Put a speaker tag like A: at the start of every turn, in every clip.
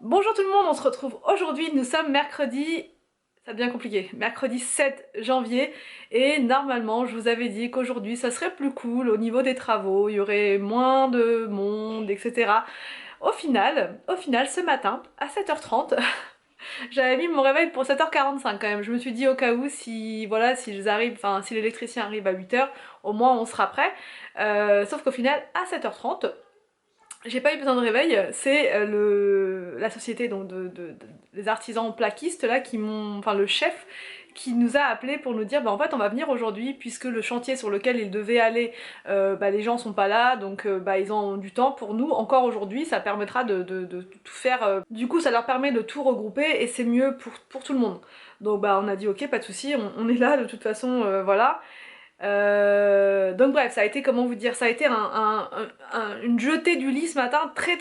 A: Bonjour tout le monde, on se retrouve aujourd'hui, nous sommes mercredi, ça devient compliqué, mercredi 7 janvier et normalement je vous avais dit qu'aujourd'hui ça serait plus cool au niveau des travaux, il y aurait moins de monde, etc. Au final ce matin à 7h30, j'avais mis mon réveil pour 7h45 quand même, je me suis dit au cas où si voilà s'ils arrivent, enfin si l'électricien arrive à 8h, au moins on sera prêt. Sauf qu'au final à 7h30, j'ai pas eu besoin de réveil, c'est la société donc des artisans plaquistes là qui m'ont, enfin le chef qui nous a appelé pour nous dire bah en fait on va venir aujourd'hui puisque le chantier sur lequel ils devaient aller, bah les gens sont pas là donc bah ils ont du temps pour nous encore aujourd'hui, ça permettra de tout faire, du coup ça leur permet de tout regrouper et c'est mieux pour tout le monde. Donc bah on a dit ok pas de souci, on est là de toute façon, voilà. Donc bref, ça a été, comment vous dire, ça a été une jetée du lit ce matin très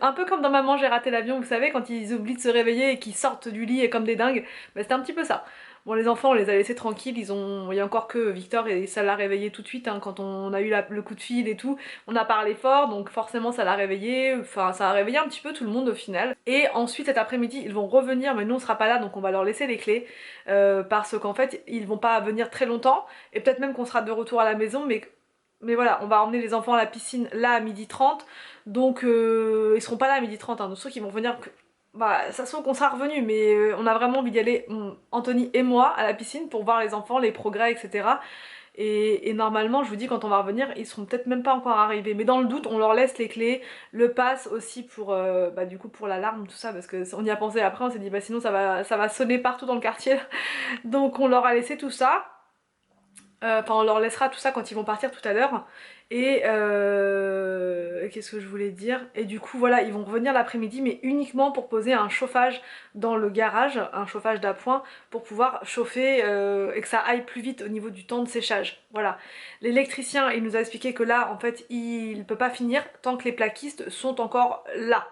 A: un peu comme dans Maman j'ai raté l'avion, vous savez, quand ils oublient de se réveiller et qu'ils sortent du lit et comme des dingues, bah, c'était un petit peu ça. Bon les enfants on les a laissés tranquilles, il y a encore que Victor et ça l'a réveillé tout de suite, hein, quand on a eu le coup de fil et tout, on a parlé fort donc forcément ça l'a réveillé, enfin ça a réveillé un petit peu tout le monde au final. Et ensuite cet après-midi ils vont revenir mais nous on sera pas là donc on va leur laisser les clés, parce qu'en fait ils vont pas venir très longtemps et peut-être même qu'on sera de retour à la maison mais voilà, on va emmener les enfants à la piscine là à 12h30 donc ils seront pas là à 12h30, hein, donc ceux qui vont venir, bah ça se trouve qu'on sera revenu mais on a vraiment envie d'y aller, Anthony et moi, à la piscine pour voir les enfants, les progrès, etc. Et normalement, je vous dis, quand on va revenir, ils seront peut-être même pas encore arrivés. Mais dans le doute, on leur laisse les clés, le pass aussi pour, bah, du coup, pour l'alarme, tout ça, parce que on y a pensé après, on s'est dit, bah sinon ça va sonner partout dans le quartier. Donc on leur a laissé tout ça. Enfin, on leur laissera tout ça quand ils vont partir tout à l'heure. Et qu'est-ce que je voulais dire? Et du coup, voilà, ils vont revenir l'après-midi, mais uniquement pour poser un chauffage dans le garage, un chauffage d'appoint, pour pouvoir chauffer et que ça aille plus vite au niveau du temps de séchage. Voilà. L'électricien, il nous a expliqué que là, en fait, il peut pas finir tant que les plaquistes sont encore là.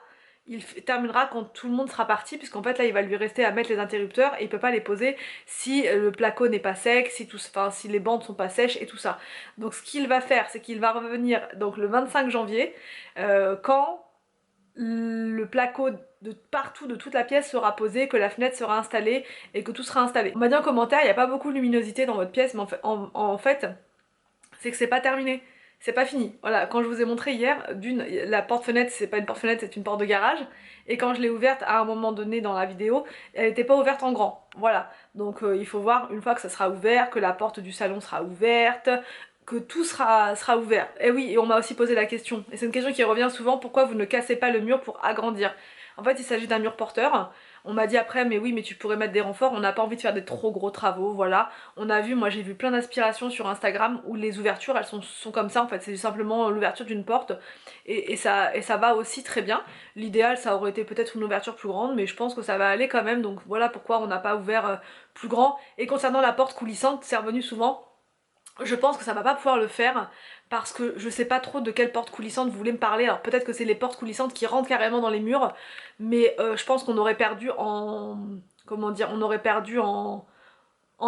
A: Il terminera quand tout le monde sera parti, puisqu'en fait là il va lui rester à mettre les interrupteurs et il peut pas les poser si le placo n'est pas sec, si, enfin, si les bandes sont pas sèches et tout ça. Donc ce qu'il va faire, c'est qu'il va revenir donc le 25 janvier, quand le placo de partout, de toute la pièce sera posé, que la fenêtre sera installée et que tout sera installé. On m'a dit en commentaire, il n'y a pas beaucoup de luminosité dans votre pièce, mais en fait c'est que c'est pas terminé. C'est pas fini. Voilà, quand je vous ai montré hier, la porte-fenêtre, c'est pas une porte-fenêtre, c'est une porte de garage. Et quand je l'ai ouverte à un moment donné dans la vidéo, elle était pas ouverte en grand. Voilà. Donc il faut voir une fois que ça sera ouvert, que la porte du salon sera ouverte, que tout sera ouvert. Et oui, et on m'a aussi posé la question, et c'est une question qui revient souvent, pourquoi vous ne cassez pas le mur pour agrandir? En fait, il s'agit d'un mur porteur. On m'a dit après, mais oui, mais tu pourrais mettre des renforts, on n'a pas envie de faire des trop gros travaux, voilà. On a vu, moi j'ai vu plein d'aspirations sur Instagram où les ouvertures, elles sont comme ça en fait, c'est simplement l'ouverture d'une porte et ça va aussi très bien. L'idéal, ça aurait été peut-être une ouverture plus grande, mais je pense que ça va aller quand même, donc voilà pourquoi on n'a pas ouvert plus grand. Et concernant la porte coulissante, c'est revenu souvent. Je pense que ça va pas pouvoir le faire parce que je sais pas trop de quelle porte coulissante vous voulez me parler. Alors peut-être que c'est les portes coulissantes qui rentrent carrément dans les murs, mais je pense qu'on aurait perdu en... comment dire? On aurait perdu en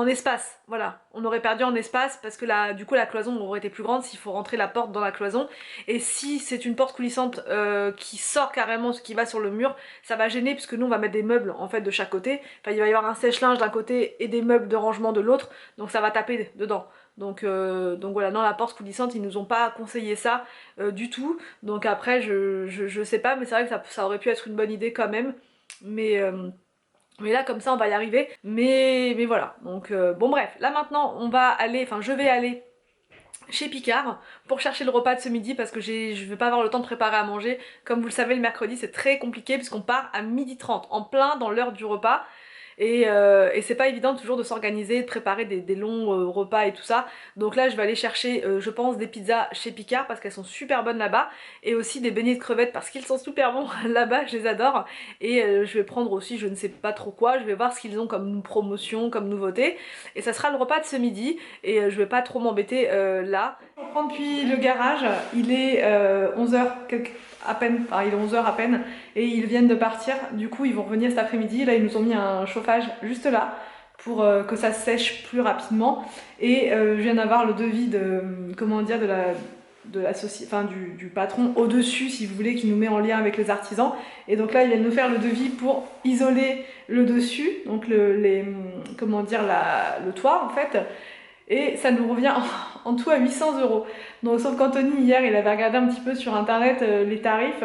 A: espace, voilà. On aurait perdu en espace parce que du coup la cloison aurait été plus grande s'il faut rentrer la porte dans la cloison. Et si c'est une porte coulissante qui sort carrément, ce qui va sur le mur, ça va gêner puisque nous on va mettre des meubles en fait de chaque côté. Enfin il va y avoir un sèche-linge d'un côté et des meubles de rangement de l'autre, donc ça va taper dedans. Donc voilà, dans la porte coulissante, ils nous ont pas conseillé ça du tout. Donc après, je sais pas, mais c'est vrai que ça aurait pu être une bonne idée quand même. Mais là comme ça on va y arriver, mais voilà, donc bon bref, là maintenant on va aller, enfin je vais aller chez Picard pour chercher le repas de ce midi parce que je vais pas avoir le temps de préparer à manger. Comme vous le savez, le mercredi c'est très compliqué puisqu'on part à 12h30, en plein dans l'heure du repas. Et c'est pas évident toujours de s'organiser, de préparer des longs repas et tout ça. Donc là je vais aller chercher, je pense, des pizzas chez Picard parce qu'elles sont super bonnes là-bas. Et aussi des beignets de crevettes parce qu'ils sont super bons là-bas, je les adore. Et je vais prendre aussi je ne sais pas trop quoi, je vais voir ce qu'ils ont comme promotion, comme nouveauté. Et ça sera le repas de ce midi et je vais pas trop m'embêter là. Je reprends depuis le garage, il est 11h à peine, enfin il est 11h à peine et ils viennent de partir, du coup ils vont revenir cet après-midi. Là ils nous ont mis un chauffage juste là pour que ça sèche plus rapidement et je viens d'avoir le devis de, comment dire, du patron au-dessus, si vous voulez, qui nous met en lien avec les artisans. Et donc là, ils viennent nous faire le devis pour isoler le dessus, donc comment dire, le toit en fait. Et ça nous revient en tout à 800 €. Donc sauf qu'Anthony hier il avait regardé un petit peu sur internet les tarifs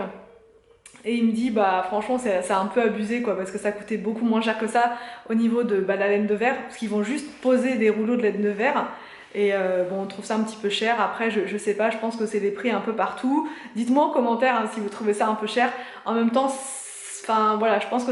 A: et il me dit bah franchement c'est un peu abusé quoi, parce que ça coûtait beaucoup moins cher que ça au niveau de la laine de verre, parce qu'ils vont juste poser des rouleaux de laine de verre. Et bon, on trouve ça un petit peu cher. Après je sais pas, je pense que c'est des prix un peu partout. Dites-moi en commentaire hein, si vous trouvez ça un peu cher. En même temps, enfin voilà, je pense que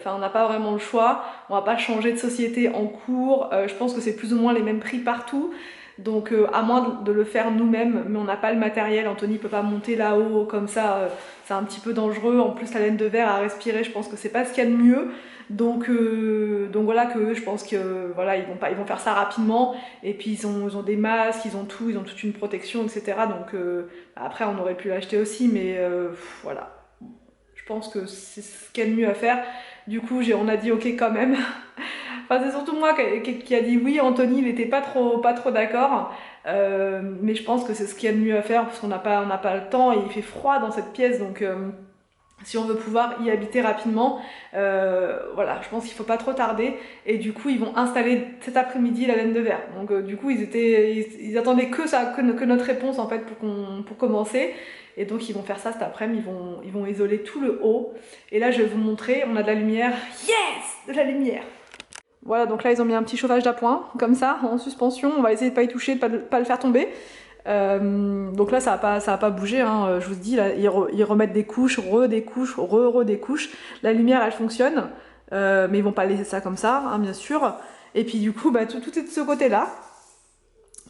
A: on n'a pas vraiment le choix, on va pas changer de société en cours, je pense que c'est plus ou moins les mêmes prix partout, donc à moins de le faire nous-mêmes, mais on n'a pas le matériel, Anthony peut pas monter là-haut comme ça, c'est un petit peu dangereux, en plus la laine de verre à respirer, je pense que c'est pas ce qu'il y a de mieux, donc voilà que je pense que voilà, ils vont faire ça rapidement, et puis ils ont des masques, ils ont toute une protection, etc. Donc après on aurait pu l'acheter aussi, mais voilà. Je pense que c'est ce qu'il y a de mieux à faire. Du coup, on a dit ok quand même. Enfin, c'est surtout moi qui a dit oui. Anthony, il n'était pas trop d'accord. Mais je pense que c'est ce qu'il y a de mieux à faire parce qu'on n'a pas le temps et il fait froid dans cette pièce. Donc, si on veut pouvoir y habiter rapidement, voilà, je pense qu'il ne faut pas trop tarder. Et du coup, ils vont installer cet après-midi la laine de verre. Donc, du coup, ils attendaient que notre réponse en fait pour commencer. Et donc ils vont faire ça cet après-midi, ils vont isoler tout le haut. Et là je vais vous montrer, on a de la lumière. Yes, de la lumière. Voilà, donc là ils ont mis un petit chauffage d'appoint, comme ça, en suspension. On va essayer de pas y toucher, de pas le faire tomber. Donc là ça va pas bouger, hein. Je vous dis, là, ils remettent des couches, des couches, des couches. La lumière elle fonctionne, mais ils vont pas laisser ça comme ça, hein, bien sûr. Et puis du coup, bah, tout est de ce côté-là.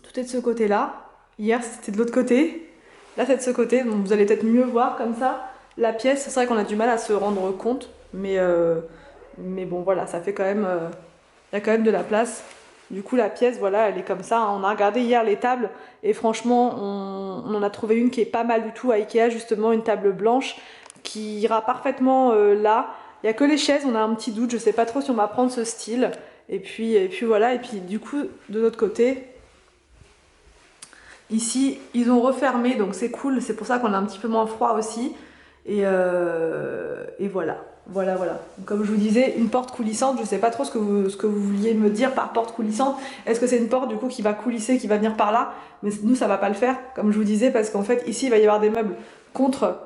A: Tout est de ce côté-là. Hier c'était de l'autre côté. Là c'est de ce côté, donc vous allez peut-être mieux voir comme ça la pièce. C'est vrai qu'on a du mal à se rendre compte, mais bon voilà, ça fait quand même, il y a quand même de la place. Du coup la pièce, voilà, elle est comme ça. On a regardé hier les tables et franchement on en a trouvé une qui est pas mal du tout à Ikea, justement une table blanche qui ira parfaitement là. Il n'y a que les chaises, on a un petit doute, je sais pas trop si on va prendre ce style. Et puis voilà, et puis du coup de l'autre côté, ici, ils ont refermé, donc c'est cool, c'est pour ça qu'on a un petit peu moins froid aussi. Et voilà. Voilà. Donc, comme je vous disais, une porte coulissante, je sais pas trop ce que vous vouliez me dire par porte coulissante. Est-ce que c'est une porte du coup qui va coulisser, qui va venir par là? Mais nous, ça va pas le faire, comme je vous disais, parce qu'en fait, ici, il va y avoir des meubles contre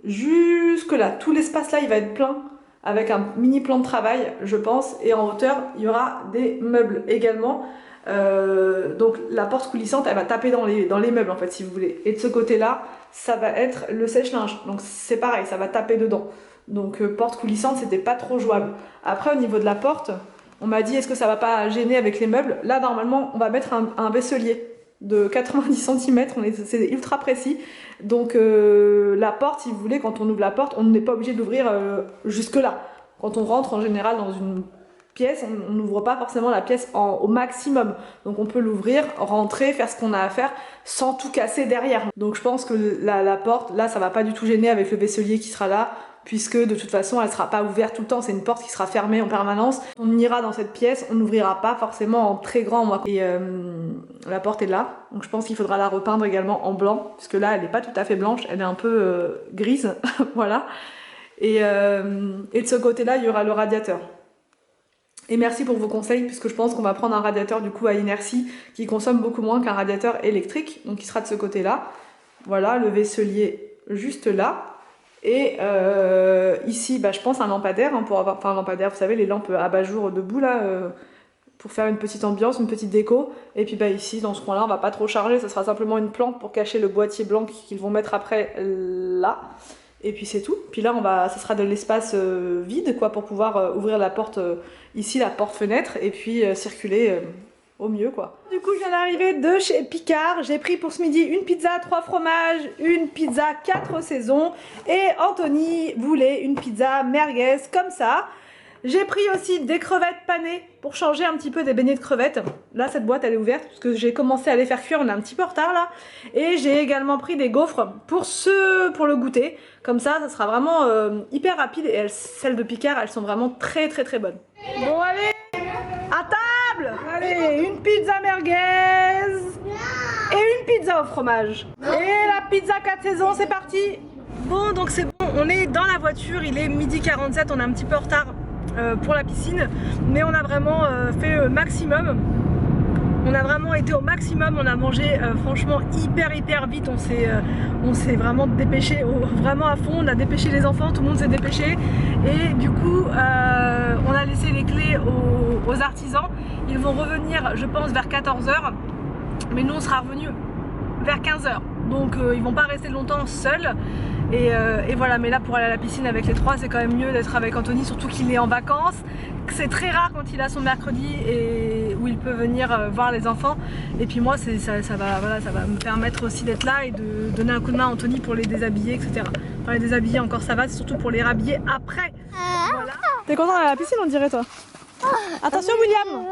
A: jusque là. Tout l'espace là, il va être plein avec un mini plan de travail, je pense. Et en hauteur, il y aura des meubles également. Donc la porte coulissante elle va taper dans les meubles en fait, si vous voulez, et de ce côté là ça va être le sèche-linge, donc c'est pareil, ça va taper dedans. Donc porte coulissante c'était pas trop jouable. Après au niveau de la porte, on m'a dit est-ce que ça va pas gêner avec les meubles. Là normalement on va mettre un vaisselier de 90 cm, c'est ultra précis. Donc la porte, si vous voulez, quand on ouvre la porte, on n'est pas obligé d'ouvrir jusque là. Quand on rentre en général dans une pièce, on n'ouvre pas forcément la pièce au maximum, donc on peut l'ouvrir, rentrer, faire ce qu'on a à faire sans tout casser derrière. Donc je pense que la porte là ça va pas du tout gêner avec le vaisselier qui sera là, puisque de toute façon elle sera pas ouverte tout le temps, c'est une porte qui sera fermée en permanence. On ira dans cette pièce, on n'ouvrira pas forcément en très grand, et la porte est là, donc je pense qu'il faudra la repeindre également en blanc, puisque là elle n'est pas tout à fait blanche, elle est un peu grise. Voilà. Et de ce côté là il y aura le radiateur. Et merci pour vos conseils, puisque je pense qu'on va prendre un radiateur du coup à inertie qui consomme beaucoup moins qu'un radiateur électrique, donc il sera de ce côté-là. Voilà, le vaisselier juste là. Et ici, bah, je pense un lampadaire, hein, pour avoir, enfin un lampadaire, vous savez, les lampes abat-jour debout là, pour faire une petite ambiance, une petite déco. Et puis bah ici, dans ce coin-là, on va pas trop charger, ça sera simplement une plante pour cacher le boîtier blanc qu'ils vont mettre après là. Et puis c'est tout. Puis là, ça sera de l'espace vide, quoi, pour pouvoir ouvrir la porte ici, la porte-fenêtre, et puis circuler au mieux, quoi. Du coup, je viens d'arriver de chez Picard. J'ai pris pour ce midi une pizza 3 fromages, une pizza 4 saisons, et Anthony voulait une pizza merguez comme ça. J'ai pris aussi des crevettes panées pour changer un petit peu des beignets de crevettes. Là, cette boîte, elle est ouverte parce que j'ai commencé à les faire cuire. On est un petit peu en retard là. Et j'ai également pris des gaufres pour le goûter. Comme ça sera vraiment hyper rapide. Et celles de Picard, elles sont vraiment très bonnes. Bon, allez, à table. Allez, une pizza merguez. et une pizza au fromage. Et la pizza 4 saisons, c'est parti. Bon, donc c'est bon, on est dans la voiture, il est 12h47, on est un petit peu en retard pour la piscine, mais on a vraiment fait maximum. On a vraiment été au maximum, on a mangé franchement hyper vite, on s'est vraiment dépêché vraiment à fond, on a dépêché les enfants, tout le monde s'est dépêché et du coup on a laissé les clés aux artisans. Ils vont revenir je pense vers 14h, mais nous on sera revenus vers 15h, donc ils vont pas rester longtemps seuls. Et voilà, mais là pour aller à la piscine avec les trois c'est quand même mieux d'être avec Anthony, surtout qu'il est en vacances. C'est très rare quand il a son mercredi et où il peut venir voir les enfants. Et puis moi ça va me permettre aussi d'être là et de donner un coup de main à Anthony pour les déshabiller, etc. Enfin les déshabiller encore ça va, c'est surtout pour les rhabiller après. Voilà. T'es content d'aller à la piscine on dirait toi? Attention William.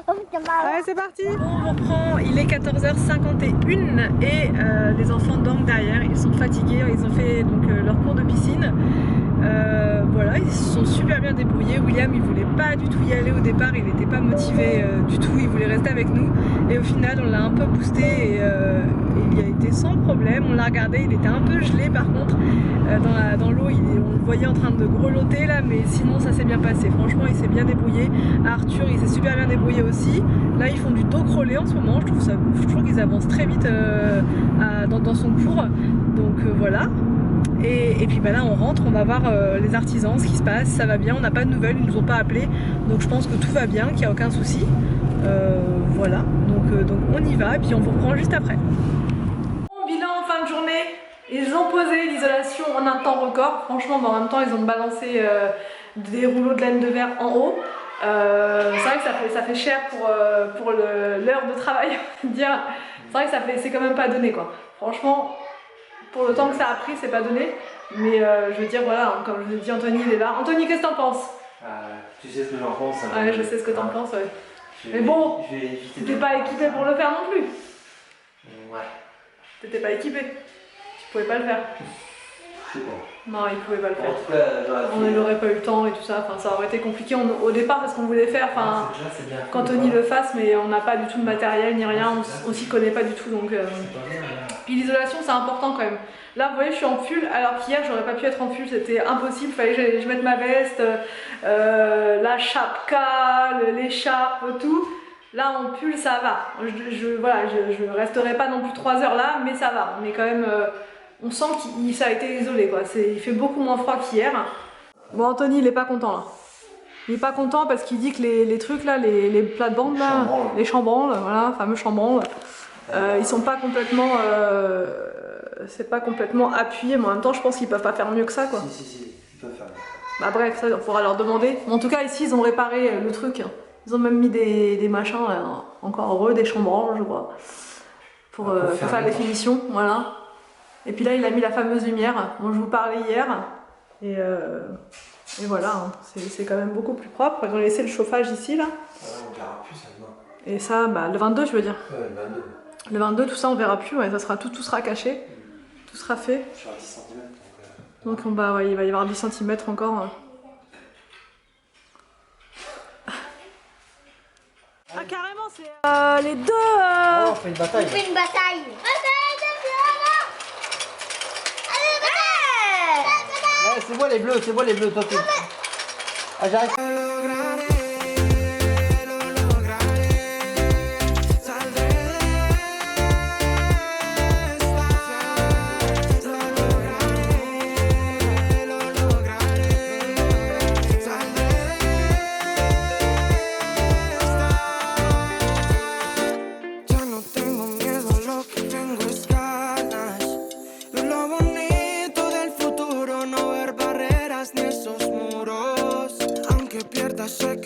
A: Allez c'est parti. On reprend, il est 14h51 et les enfants dorment derrière, ils sont fatigués, ils ont fait donc leur cours de piscine. Voilà, ils se sont super bien débrouillés. William il voulait pas du tout y aller au départ, il n'était pas motivé du tout, il voulait rester avec nous et au final on l'a un peu boosté et il a été sans problème. On l'a regardé, il était un peu gelé par contre dans l'eau, on le voyait en train de grelotter là, mais sinon ça s'est bien passé, franchement il s'est bien débrouillé. Arthur il s'est super bien débrouillé aussi. Là ils font du dos crawlé en ce moment, je trouve ça ouf, je trouve qu'ils avancent très vite dans son cours, donc voilà. Et puis bah là on rentre, on va voir les artisans, ce qui se passe, ça va bien, on n'a pas de nouvelles, ils nous ont pas appelé, donc je pense que tout va bien, qu'il n'y a aucun souci. Voilà, donc on y va et puis on vous reprend juste après. Bon, bilan en fin de journée, ils ont posé l'isolation en un temps record, franchement en même temps ils ont balancé des rouleaux de laine de verre en haut. C'est vrai que ça fait cher pour l'heure de travail, dire. C'est vrai que c'est quand même pas donné quoi, franchement. Pour le temps que ça a pris, c'est pas donné. Mais je veux dire, voilà, comme je vous ai dit, Anthony il est là. Anthony, qu'est-ce que t'en penses?
B: Tu sais ce que j'en pense. Hein,
A: ouais, je sais ce que t'en penses, ouais. Mais bon, t'es pas équipé pour le faire non plus.
B: Ouais.
A: T'étais pas équipé. Tu pouvais pas le faire.
B: C'est bon.
A: Non, il pouvait pas le faire.
B: En tout cas,
A: on n'aurait pas eu le temps et tout ça. Enfin, ça aurait été compliqué au départ parce qu'on voulait faire. Enfin, qu'Anthony le fasse, mais on n'a pas du tout de matériel ni rien. On s'y connaît pas du tout, donc. Puis l'isolation c'est important quand même. Là vous voyez je suis en pull alors qu'hier j'aurais pas pu être en pull, c'était impossible, fallait que je mette ma veste, la chapka, l'écharpe, tout. Là en pull ça va, voilà, je resterai pas non plus 3 heures là mais ça va, on est quand même, on sent que ça a été isolé quoi, il fait beaucoup moins froid qu'hier. Bon Anthony il est pas content là. Il est pas content parce qu'il dit que les trucs là, les plates-bandes là, les chambranles, voilà, fameux chambranles. Ils sont pas complètement, c'est pas complètement appuyé, mais en même temps je pense qu'ils peuvent pas faire mieux que ça quoi.
B: Si, ils peuvent faire mieux.
A: Bah bref, ça on pourra leur demander. En tout cas ici ils ont réparé le truc, ils ont même mis des machins, là, encore heureux, des chambranles je crois, pour faire les finitions, voilà. Et puis là il a mis la fameuse lumière dont je vous parlais hier, et voilà, hein. C'est quand même beaucoup plus propre, ils ont laissé le chauffage ici là.
B: Ouais, on verra plus ça demain.
A: Et ça, bah le 22 je veux dire.
B: Ouais, le 22.
A: Le 22, tout ça on verra plus, ouais, ça sera tout sera caché, tout sera fait.
B: Sur 10 cm.
A: Donc ouais, il va y avoir 10 cm encore. Ah carrément, c'est les deux...
B: Oh, on fait une bataille.
C: On fait une bataille.
B: Ouais, c'est moi les bleus, toi tu... Ah j'arrive.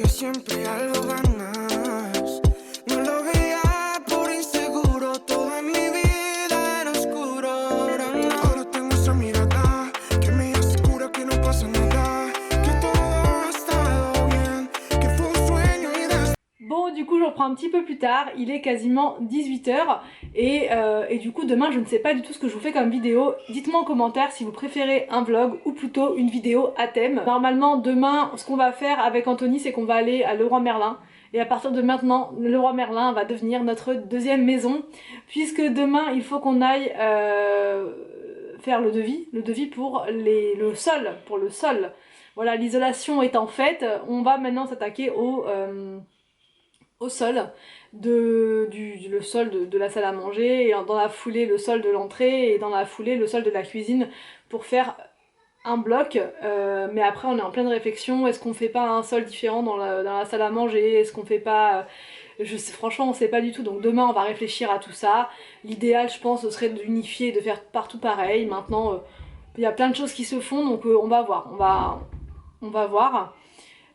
D: Siempre algo ganas. No lo veía por inseguro. Todo en mi vida era oscuro. Ahora tengo esa mirada que me asegura que no pasa nada, que todo ha estado bien, que fue un sueño y de...
A: Bon, du coup, je reprends un petit peu plus tard. Il est quasiment 18h et du coup, demain, je ne sais pas du tout ce que je vous fais comme vidéo. Dites-moi en commentaire si vous préférez un vlog ou plutôt une vidéo à thème. Normalement, demain, ce qu'on va faire avec Anthony, c'est qu'on va aller à Leroy Merlin Et à partir de maintenant, le roi Merlin va devenir notre deuxième maison, puisque demain il faut qu'on aille faire le devis pour le sol. Voilà, l'isolation étant faite, on va maintenant s'attaquer au sol, le sol de la salle à manger, et dans la foulée le sol de l'entrée, et dans la foulée le sol de la cuisine, pour faire un bloc, mais après on est en pleine réflexion, est-ce qu'on fait pas un sol différent dans la salle à manger, est-ce qu'on fait pas... franchement on sait pas du tout, donc demain on va réfléchir à tout ça. L'idéal je pense ce serait d'unifier et de faire partout pareil. Maintenant il y a plein de choses qui se font, donc on va voir, on va voir.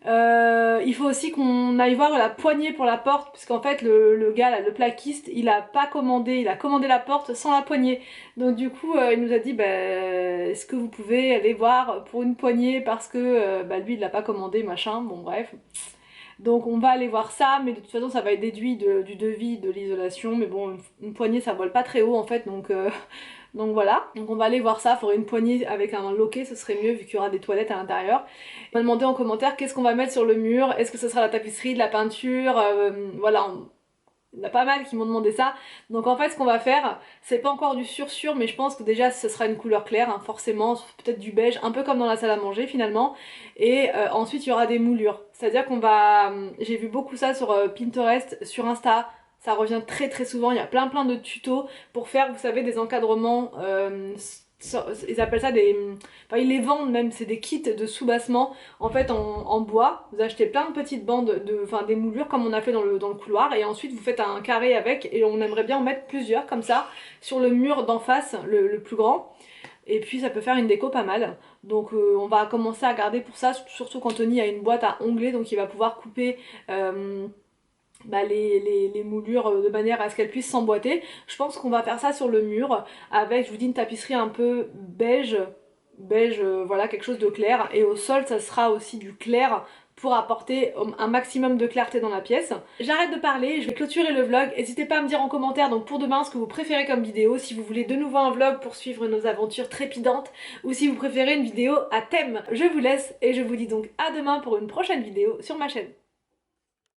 A: Il faut aussi qu'on aille voir la poignée pour la porte, puisqu'en fait le gars là, le plaquiste, il a pas commandé, il a commandé la porte sans la poignée. Donc du coup il nous a dit est-ce que vous pouvez aller voir pour une poignée, parce que lui il l'a pas commandé, machin, bon bref. Donc on va aller voir ça, mais de toute façon ça va être déduit du devis de l'isolation, mais bon une poignée ça vole pas très haut en fait, donc voilà, donc on va aller voir ça. Il faudrait une poignée avec un loquet, ce serait mieux vu qu'il y aura des toilettes à l'intérieur. On m'a demandé en commentaire qu'est-ce qu'on va mettre sur le mur, est-ce que ce sera la tapisserie, de la peinture, voilà, il y en a pas mal qui m'ont demandé ça. Donc en fait ce qu'on va faire, c'est pas encore du sûr, mais je pense que déjà ce sera une couleur claire, hein, forcément, peut-être du beige, un peu comme dans la salle à manger finalement. Et ensuite il y aura des moulures, c'est-à-dire qu'on va... J'ai vu beaucoup ça sur Pinterest, sur Insta. Ça revient très souvent, il y a plein de tutos pour faire, vous savez, des encadrements, ils appellent ça des... Enfin ils les vendent même, c'est des kits de soubassement en fait en bois. Vous achetez plein de petites bandes, des moulures comme on a fait dans le couloir, et ensuite vous faites un carré avec, et on aimerait bien en mettre plusieurs comme ça sur le mur d'en face, le plus grand. Et puis ça peut faire une déco pas mal. Donc on va commencer à garder pour ça, surtout quand Tony a une boîte à onglets, donc il va pouvoir couper... les moulures de manière à ce qu'elles puissent s'emboîter. Je pense qu'on va faire ça sur le mur avec, je vous dis, une tapisserie un peu beige, voilà, quelque chose de clair, et au sol ça sera aussi du clair pour apporter un maximum de clarté dans la pièce. J'arrête de parler, je vais clôturer le vlog. N'hésitez pas à me dire en commentaire donc pour demain ce que vous préférez comme vidéo, si vous voulez de nouveau un vlog pour suivre nos aventures trépidantes, ou si vous préférez une vidéo à thème. Je vous laisse et je vous dis donc à demain pour une prochaine vidéo sur ma chaîne.